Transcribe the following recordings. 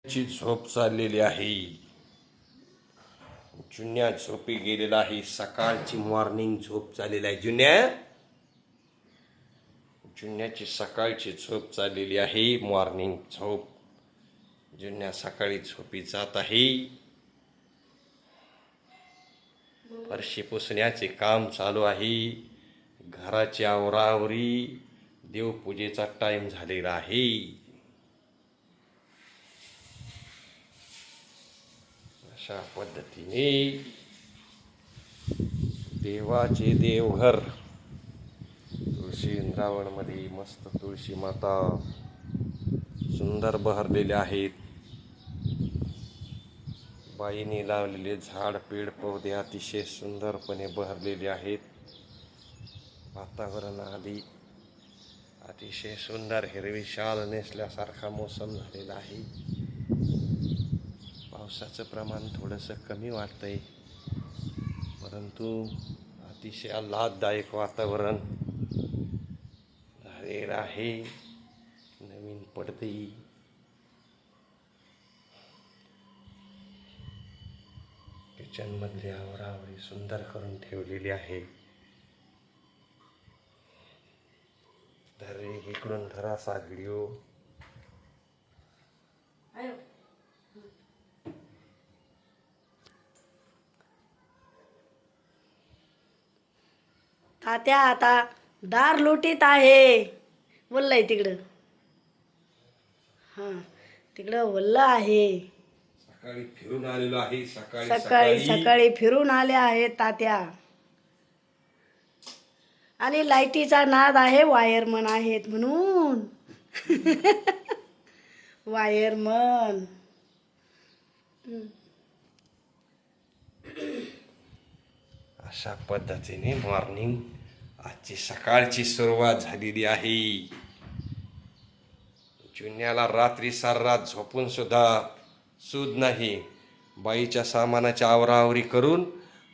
ची झोप चाललेली आहे. जुन्या झोपी गेलेला आहे. सकाळची मॉर्निंग झोप चाललेली आहे. जुन्याची सकाळची झोप चाललेली आहे. मॉर्निंग झोप. जुन्या सकाळी झोपी जात आहे. फरशी पुसण्याचे काम चालू आहे. घराची आवरावरी, देवपूजेचा टाइम झालेला आहे. अशा पद्धतीने देवाचे देवघर तुळशी वृंदावनमध्ये मस्त तुळशी माता सुंदर बहरलेले आहेत. बाईने लावलेले झाड पेड पौधे अतिशय सुंदरपणे बहरलेले आहेत. वातावरण आधी अतिशय सुंदर हिरवी शाल नेसल्यासारखा मोसम झालेला आहे. पावसाचं प्रमाण थोडंसं कमी वाटतंय, परंतु अतिशय आल्हाददायक वातावरण झालेलं आहे. नवीन पडदे, किचनमधली आवरावरी सुंदर करून ठेवलेली आहे. इकडून धरासा व्हिडिओ. तात्या आता दार लोटीत आहे. वल्लय तिकडं. हां, तिकडं वल्ल आहे. सकाळी फिरून आलेलो आहे. सकाळी फिरून आले आहेत तात्या. आणि लाईटीचा नाद आहे. वायरमन आहेत म्हणून. वायरमन. अशा पद्धतीने मॉर्निंग आजची सकाळची सुरुवात झालेली आहे. जुन्याला रात्री साररात झोपून सुद्धा सूद नाही. बाईच्या सामानाची आवरावरी करून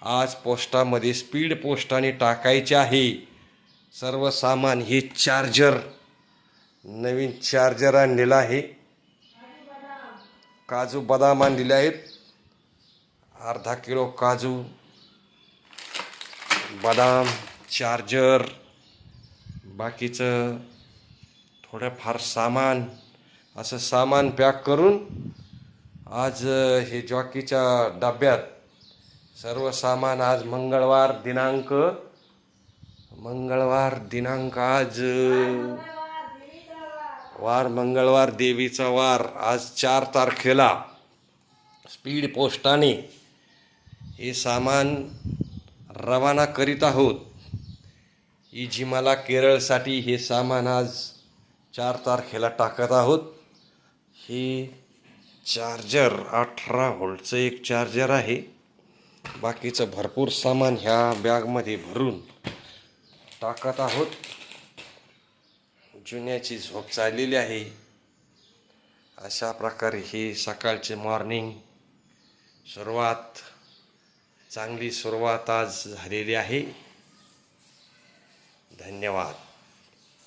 आज पोस्टामध्ये स्पीड पोस्टाने टाकायचे आहे. सर्व सामान. हे चार्जर, नवीन चार्जर आणलेला आहे. काजू बदाम आणलेले आहेत. अर्धा किलो काजू बदाम, चार्जर, बाकीचं थोडंफार सामान, असं सामान पॅक करून आज हे जॉकीच्या डब्यात सर्व सामान. आज मंगळवार दिनांक आज मंगळवार, देवीचा वार. आज 4 तारखेला स्पीड पोस्टाने हे सामान रवाना करीत आहोत. इजिमाला केरळसाठी हे सामान आज 4 तारखेला टाकत आहोत. हे चार्जर 18 व्होल्टचं एक चार्जर आहे. बाकीचं भरपूर सामान ह्या बॅगमध्ये भरून टाकत आहोत. जुन्याची झोप चाललेली आहे. अशा प्रकारे ही सकाळची मॉर्निंग सुरुवात, चांगली सुरुवात आज झालेली आहे. धन्यवाद.